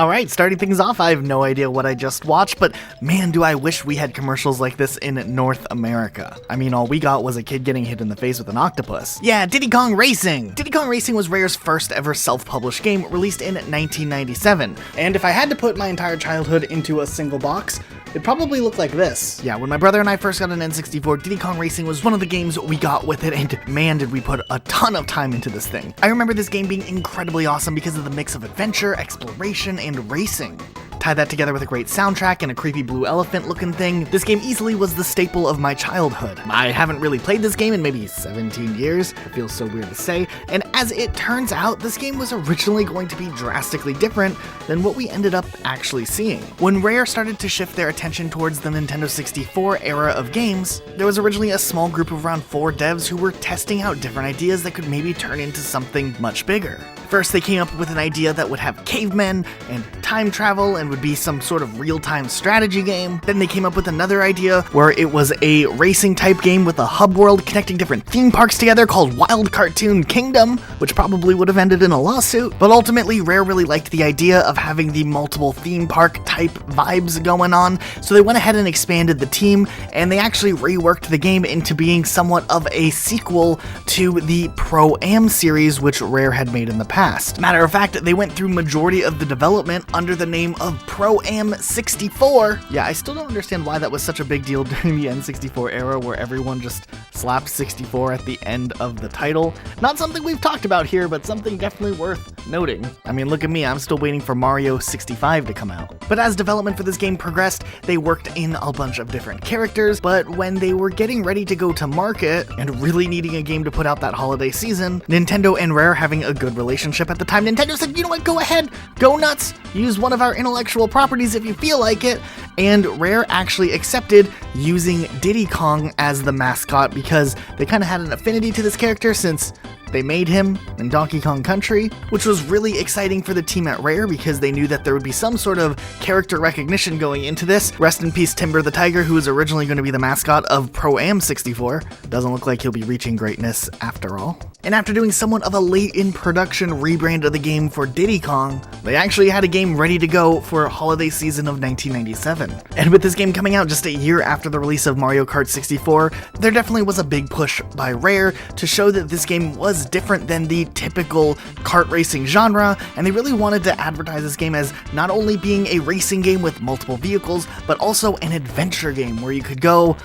Alright, starting things off, I have no idea what I just watched, but man, do I wish we had commercials like this in North America. I mean, all we got was a kid getting hit in the face with an octopus. Yeah, Diddy Kong Racing! Diddy Kong Racing was Rare's first ever self-published game, released in 1997. And if I had to put my entire childhood into a single box, it probably looked like this. Yeah, when my brother and I first got an N64, Diddy Kong Racing was one of the games we got with it, and man, did we put a ton of time into this thing. I remember this game being incredibly awesome because of the mix of adventure, exploration, and racing. Tie that together with a great soundtrack and a creepy blue elephant looking thing, this game easily was the staple of my childhood. I haven't really played this game in maybe 17 years, it feels so weird to say, and as it turns out, this game was originally going to be drastically different than what we ended up actually seeing. When Rare started to shift their attention towards the Nintendo 64 era of games, there was originally a small group of around 4 devs who were testing out different ideas that could maybe turn into something much bigger. First, they came up with an idea that would have cavemen and time travel and would be some sort of real-time strategy game. Then they came up with another idea where it was a racing type game with a hub world connecting different theme parks together called Wild Cartoon Kingdom, which probably would have ended in a lawsuit. But ultimately, Rare really liked the idea of having the multiple theme park type vibes going on, so they went ahead and expanded the team, and they actually reworked the game into being somewhat of a sequel to the Pro-Am series, which Rare had made in the past. Matter of fact, they went through majority of the development under the name of Pro-Am 64. Yeah, I still don't understand why that was such a big deal during the N64 era where everyone just slapped 64 at the end of the title. Not something we've talked about here, but something definitely worth noting. I mean, look at me, I'm still waiting for Mario 65 to come out. But as development for this game progressed, they worked in a bunch of different characters, but when they were getting ready to go to market and really needing a game to put out that holiday season, Nintendo and Rare having a good relationship at the time, Nintendo said, you know what, go ahead, go nuts, use one of our intellectual properties if you feel like it, and Rare actually accepted using Diddy Kong as the mascot because they kind of had an affinity to this character since they made him in Donkey Kong Country, which was really exciting for the team at Rare because they knew that there would be some sort of character recognition going into this. Rest in peace, Timber the Tiger, who was originally going to be the mascot of Pro-Am 64. Doesn't look like he'll be reaching greatness after all. And after doing somewhat of a late-in-production rebrand of the game for Diddy Kong, they actually had a game ready to go for holiday season of 1997. And with this game coming out just a year after the release of Mario Kart 64, there definitely was a big push by Rare to show that this game was different than the typical kart racing genre, and they really wanted to advertise this game as not only being a racing game with multiple vehicles, but also an adventure game where you could go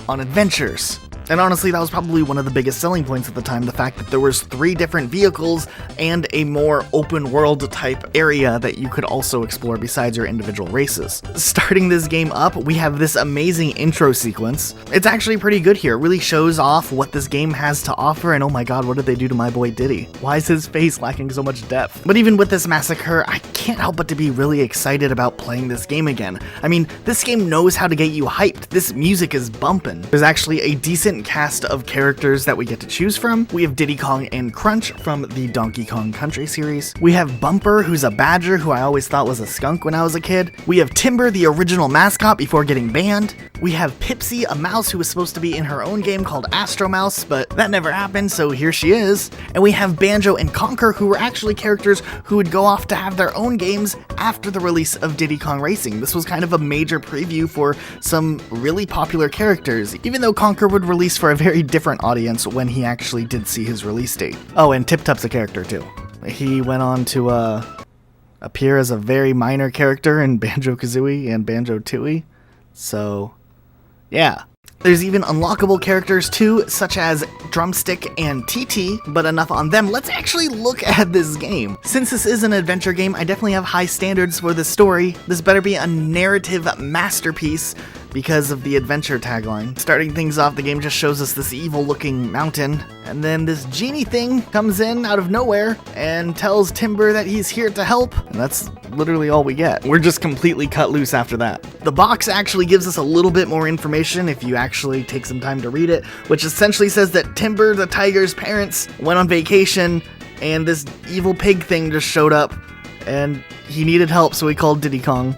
on adventures. And honestly, that was probably one of the biggest selling points at the time, the fact that there was 3 different vehicles and a more open world type area that you could also explore besides your individual races. Starting this game up, we have this amazing intro sequence. It's actually pretty good here. It really shows off what this game has to offer, and oh my god, what did they do to my boy Diddy? Why is his face lacking so much depth? But even with this massacre, I can't help but to be really excited about playing this game again. I mean, this game knows how to get you hyped. This music is bumping. There's actually a decent cast of characters that we get to choose from. We have Diddy Kong and Crunch from the Donkey Kong Country series. We have Bumper, who's a badger who I always thought was a skunk when I was a kid. We have Timber, the original mascot before getting banned. We have Pipsy, a mouse who was supposed to be in her own game called Astro Mouse, but that never happened, so here she is. And we have Banjo and Conker, who were actually characters who would go off to have their own games after the release of Diddy Kong Racing. This was kind of a major preview for some really popular characters, even though Conker would release for a very different audience when he actually did see his release date. Oh, and Tip Tup's a character too. He went on to appear as a very minor character in Banjo-Kazooie and Banjo-Tooie, so yeah. There's even unlockable characters too, such as Drumstick and TT, but enough on them. Let's actually look at this game. Since this is an adventure game, I definitely have high standards for this story. This better be a narrative masterpiece because of the adventure tagline. Starting things off, the game just shows us this evil-looking mountain, and then this genie thing comes in out of nowhere and tells Timber that he's here to help, and that's literally all we get. We're just completely cut loose after that. The box actually gives us a little bit more information if you actually take some time to read it, which essentially says that Timber the tiger's parents went on vacation, and this evil pig thing just showed up, and he needed help, so he called Diddy Kong.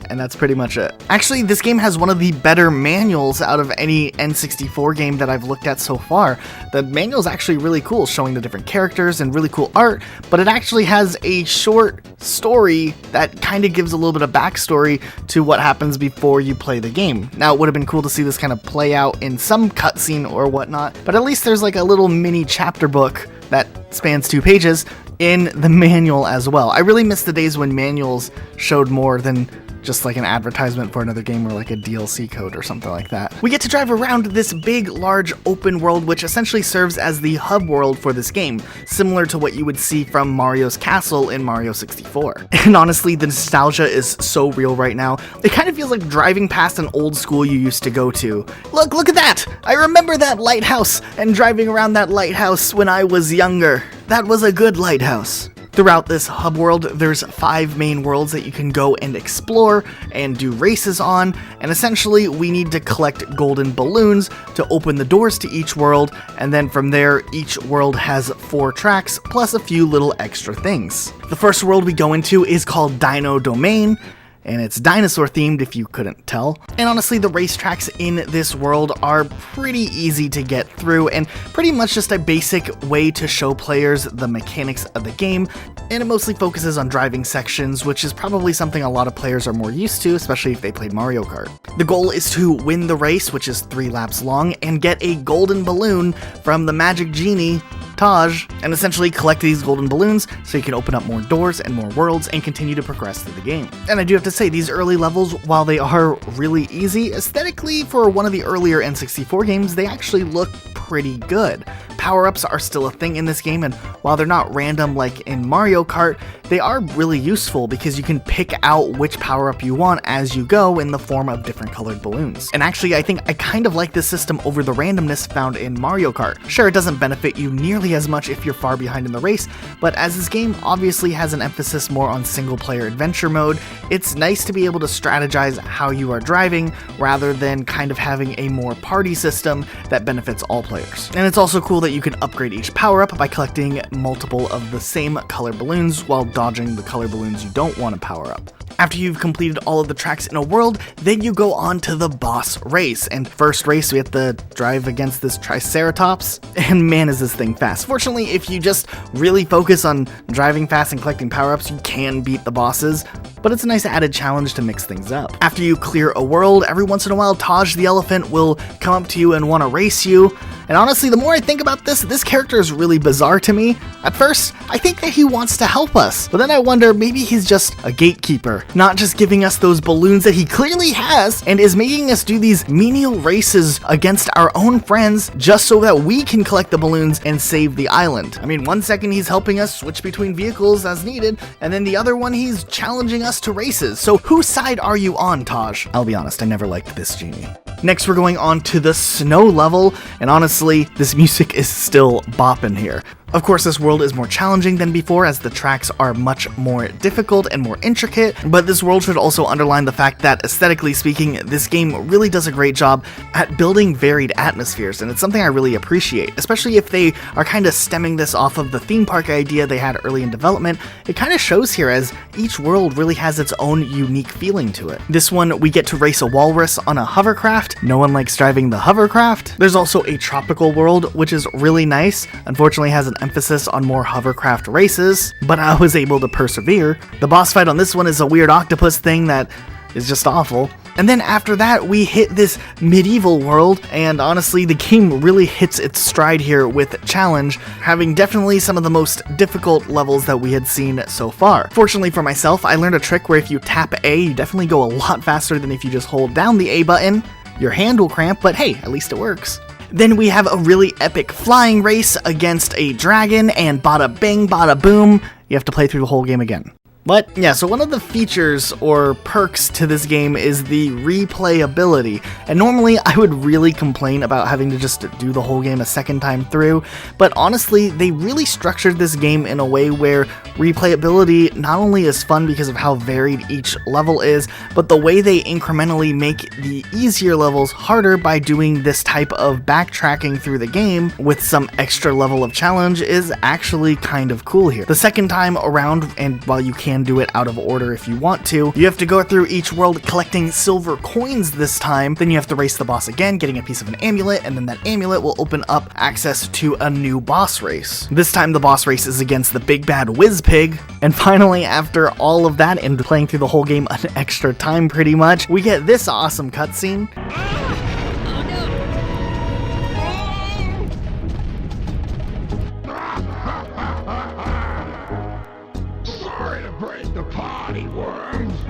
and that's pretty much it. Actually, this game has one of the better manuals out of any N64 game that I've looked at so far. The manual is actually really cool, showing the different characters and really cool art, but it actually has a short story that kind of gives a little bit of backstory to what happens before you play the game. Now, it would have been cool to see this kind of play out in some cutscene or whatnot, but at least there's like a little mini chapter book that spans 2 pages in the manual as well. I really miss the days when manuals showed more than just like an advertisement for another game or like a DLC code or something like that. We get to drive around this big, large open world, which essentially serves as the hub world for this game, similar to what you would see from Mario's castle in Mario 64. And honestly, the nostalgia is so real right now. It kind of feels like driving past an old school you used to go to. Look at that! I remember that lighthouse and driving around that lighthouse when I was younger. That was a good lighthouse. Throughout this hub world, there's 5 main worlds that you can go and explore and do races on, and essentially we need to collect golden balloons to open the doors to each world, and then from there, each world has 4 tracks, plus a few little extra things. The first world we go into is called Dino Domain, and it's dinosaur themed if you couldn't tell. And honestly, the racetracks in this world are pretty easy to get through and pretty much just a basic way to show players the mechanics of the game, and it mostly focuses on driving sections, which is probably something a lot of players are more used to, especially if they played Mario Kart. The goal is to win the race, which is 3 laps long, and get a golden balloon from the magic genie Taj, and essentially collect these golden balloons so you can open up more doors and more worlds and continue to progress through the game. And I do have to say, these early levels, while they are really easy, aesthetically for one of the earlier N64 games, they actually look pretty good. Power-ups are still a thing in this game, and while they're not random like in Mario Kart, they are really useful because you can pick out which power-up you want as you go in the form of different colored balloons. And actually, I think I kind of like this system over the randomness found in Mario Kart. Sure, it doesn't benefit you nearly as much if you're far behind in the race, but as this game obviously has an emphasis more on single-player adventure mode, it's nice to be able to strategize how you are driving rather than kind of having a more party system that benefits all players. And it's also cool that you can upgrade each power-up by collecting multiple of the same color balloons while dodging the color balloons you don't want to power up. After you've completed all of the tracks in a world, then you go on to the boss race. And first race, we have to drive against this Triceratops, and man is this thing fast. Fortunately, if you just really focus on driving fast and collecting power-ups, you can beat the bosses, but it's a nice added challenge to mix things up. After you clear a world, every once in a while, Taj the elephant will come up to you and want to race you. And honestly, the more I think about this character is really bizarre to me. At first, I think that he wants to help us, but then I wonder maybe he's just a gatekeeper, not just giving us those balloons that he clearly has, and is making us do these menial races against our own friends just so that we can collect the balloons and save the island. I mean, one second he's helping us switch between vehicles as needed, and then the other one he's challenging us to races. So whose side are you on, Taj? I'll be honest, I never liked this genie. Next, we're going on to the snow level, and honestly, this music is still bopping here. Of course, this world is more challenging than before as the tracks are much more difficult and more intricate, but this world should also underline the fact that, aesthetically speaking, this game really does a great job at building varied atmospheres, and it's something I really appreciate, especially if they are kind of stemming this off of the theme park idea they had early in development. It kind of shows here as each world really has its own unique feeling to it. This one, we get to race a walrus on a hovercraft. No one likes driving the hovercraft. There's also a tropical world, which is really nice. Unfortunately, has an emphasis on more hovercraft races, but I was able to persevere. The boss fight on this one is a weird octopus thing that is just awful. And then after that, we hit this medieval world, and honestly, the game really hits its stride here with challenge, having definitely some of the most difficult levels that we had seen so far. Fortunately for myself, I learned a trick where if you tap A, you definitely go a lot faster than if you just hold down the A button. Your hand will cramp, but hey, at least it works. Then we have a really epic flying race against a dragon, and bada bing, bada boom, you have to play through the whole game again. But yeah, so one of the features or perks to this game is the replayability, and normally I would really complain about having to just do the whole game a second time through, but honestly, they really structured this game in a way where replayability not only is fun because of how varied each level is, but the way they incrementally make the easier levels harder by doing this type of backtracking through the game with some extra level of challenge is actually kind of cool here. The second time around, and while you can can do it out of order if you want to. You have to go through each world collecting silver coins this time, then you have to race the boss again, getting a piece of an amulet, and then that amulet will open up access to a new boss race. This time the boss race is against the big bad wizpig, and finally, after all of that and playing through the whole game an extra time pretty much, we get this awesome cutscene.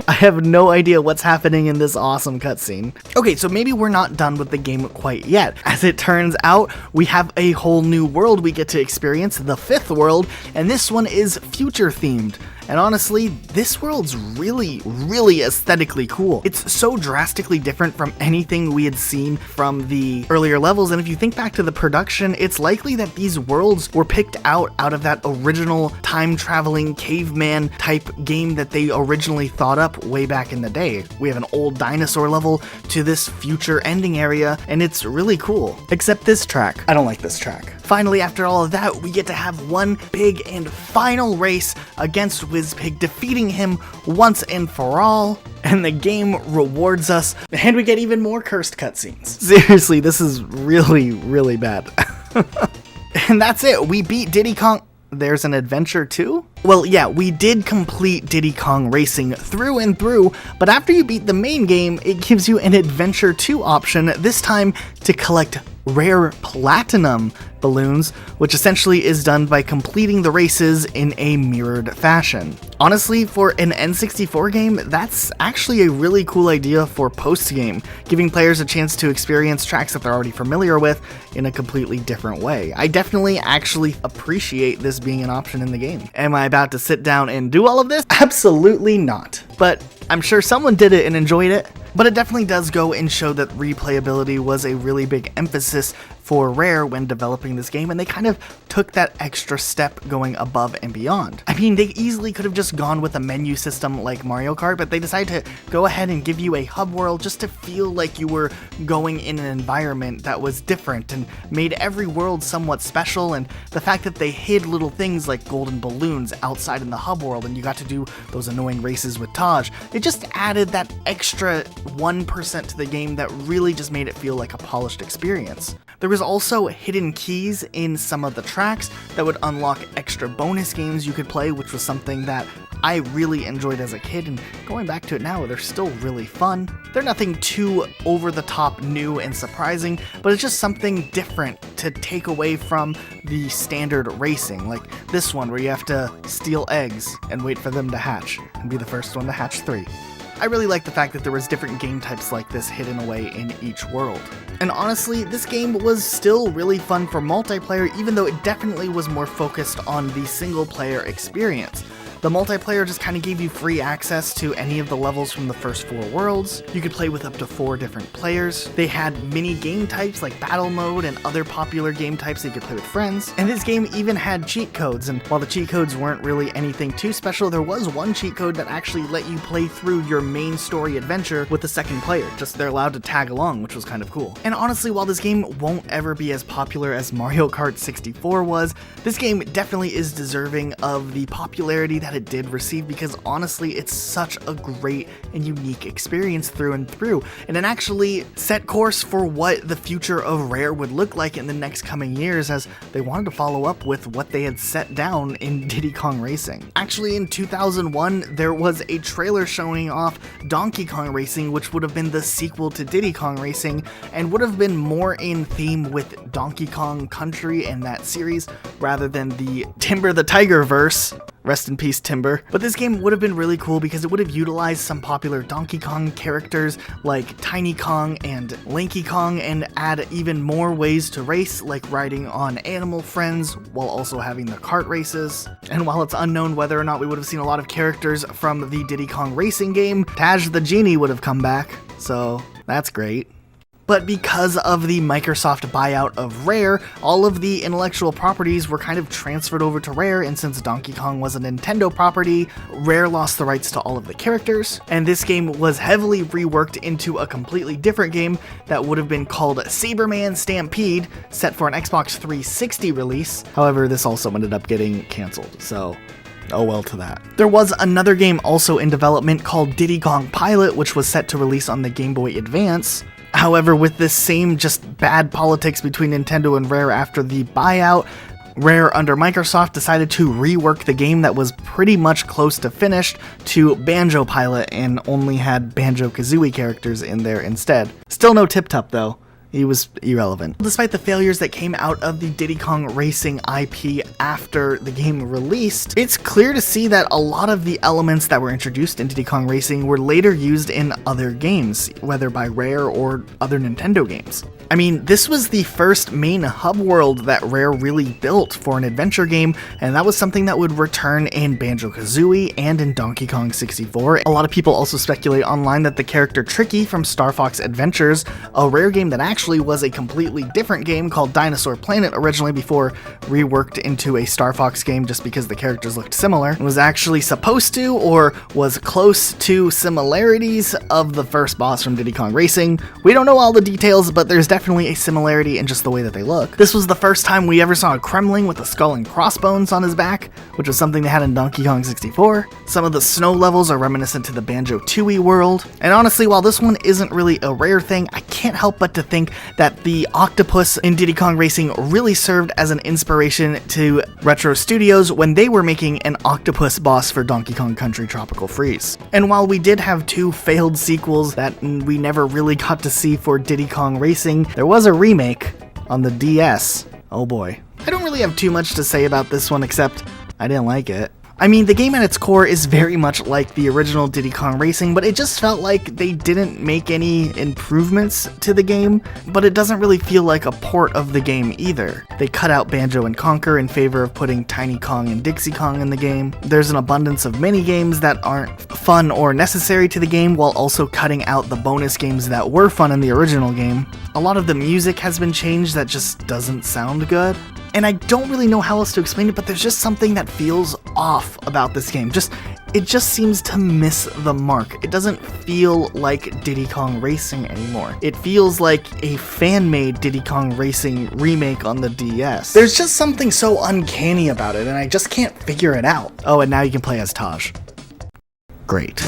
I have no idea what's happening in this awesome cutscene. Okay, so maybe we're not done with the game quite yet. As it turns out, we have a whole new world we get to experience, the 5th world, and this one is future themed. And honestly, this world's really aesthetically cool. It's so drastically different from anything we had seen from the earlier levels, and if you think back to the production, it's likely that these worlds were picked out of that original time-traveling caveman type game that they originally thought up way back in the day. We have an old dinosaur level to this future ending area, and it's really cool. Except this track. I don't like this track. Finally, after all of that, we get to have one big and final race against wizpig, defeating him once and for all, and the game rewards us, and we get even more cursed cutscenes. Seriously, this is really bad. And that's it, we beat Diddy Kong. There's an adventure too? Well, yeah, we did complete Diddy Kong Racing through and through, but after you beat the main game, it gives you an adventure 2 option, this time to collect rare platinum balloons, which essentially is done by completing the races in a mirrored fashion. Honestly, for an N64 game, that's actually a really cool idea for post-game, giving players a chance to experience tracks that they're already familiar with in a completely different way. I definitely actually appreciate this being an option in the game. Am I about to sit down and do all of this? Absolutely not. But I'm sure someone did it and enjoyed it. But it definitely does go and show that replayability was a really big emphasis for Rare when developing this game, and they kind of took that extra step going above and beyond. I mean, they easily could have just gone with a menu system like Mario Kart, but they decided to go ahead and give you a hub world just to feel like you were going in an environment that was different and made every world somewhat special, and the fact that they hid little things like golden balloons outside in the hub world and you got to do those annoying races with Taj, it just added that extra 1% to the game that really just made it feel like a polished experience. There was also hidden keys in some of the tracks that would unlock extra bonus games you could play, which was something that I really enjoyed as a kid, and going back to it now, they're still really fun. They're nothing too over-the-top new and surprising, but it's just something different to take away from the standard racing, like this one where you have to steal eggs and wait for them to hatch, and be the first one to hatch 3. I really like the fact that there was different game types like this hidden away in each world. And honestly, this game was still really fun for multiplayer, even though it definitely was more focused on the single player experience. The multiplayer just kind of gave you free access to any of the levels from the first 4 worlds. You could play with up to 4 different players. They had mini game types like battle mode and other popular game types that you could play with friends. And this game even had cheat codes, and while the cheat codes weren't really anything too special, there was one cheat code that actually let you play through your main story adventure with the second player. Just they're allowed to tag along, which was kind of cool. And honestly, while this game won't ever be as popular as Mario Kart 64 was, this game definitely is deserving of the popularity that it did receive, because honestly, it's such a great and unique experience through and through, and it actually set course for what the future of Rare would look like in the next coming years, as they wanted to follow up with what they had set down in Diddy Kong Racing. Actually, in 2001, there was a trailer showing off Donkey Kong Racing, which would have been the sequel to Diddy Kong Racing, and would have been more in theme with Donkey Kong Country and that series, rather than the Timber the Tiger verse. Rest in peace, Timber. But this game would have been really cool because it would have utilized some popular Donkey Kong characters like Tiny Kong and Lanky Kong, and add even more ways to race, like riding on animal friends while also having the kart races. And while it's unknown whether or not we would have seen a lot of characters from the Diddy Kong Racing game, Taj the Genie would have come back, so that's great. But because of the Microsoft buyout of Rare, all of the intellectual properties were kind of transferred over to Rare, and since Donkey Kong was a Nintendo property, Rare lost the rights to all of the characters, and this game was heavily reworked into a completely different game that would have been called Saberman Stampede, set for an Xbox 360 release. However, this also ended up getting cancelled, so oh well to that. There was another game also in development called Diddy Kong Pilot, which was set to release on the Game Boy Advance. However, with this same just bad politics between Nintendo and Rare after the buyout, Rare under Microsoft decided to rework the game that was pretty much close to finished to Banjo Pilot and only had Banjo-Kazooie characters in there instead. Still no Tip Top though. He was irrelevant. Despite the failures that came out of the Diddy Kong Racing IP after the game released, it's clear to see that a lot of the elements that were introduced in Diddy Kong Racing were later used in other games, whether by Rare or other Nintendo games. I mean, this was the first main hub world that Rare really built for an adventure game, and that was something that would return in Banjo-Kazooie and in Donkey Kong 64. A lot of people also speculate online that the character Tricky from Star Fox Adventures, a Rare game that actually was a completely different game called Dinosaur Planet originally before reworked into a Star Fox game just because the characters looked similar, was actually supposed to or was close to similarities of the first boss from Diddy Kong Racing. We don't know all the details, but there's definitely a similarity in just the way that they look. This was the first time we ever saw a Kremling with a skull and crossbones on his back, which was something they had in Donkey Kong 64. Some of the snow levels are reminiscent to the Banjo-Tooie world, and honestly, while this one isn't really a Rare thing, I can't help but to think that the octopus in Diddy Kong Racing really served as an inspiration to Retro Studios when they were making an octopus boss for Donkey Kong Country Tropical Freeze. And while we did have two failed sequels that we never really got to see for Diddy Kong Racing, there was a remake on the DS. Oh boy. I don't really have too much to say about this one except I didn't like it. I mean, the game at its core is very much like the original Diddy Kong Racing, but it just felt like they didn't make any improvements to the game, but it doesn't really feel like a port of the game either. They cut out Banjo and Conquer in favor of putting Tiny Kong and Dixie Kong in the game. There's an abundance of mini-games that aren't fun or necessary to the game, while also cutting out the bonus games that were fun in the original game. A lot of the music has been changed that just doesn't sound good. And I don't really know how else to explain it, but there's just something that feels off about this game. It just seems to miss the mark. It doesn't feel like Diddy Kong Racing anymore. It feels like a fan-made Diddy Kong Racing remake on the DS. There's just something so uncanny about it, and I just can't figure it out. Oh, and now you can play as Taj. Great.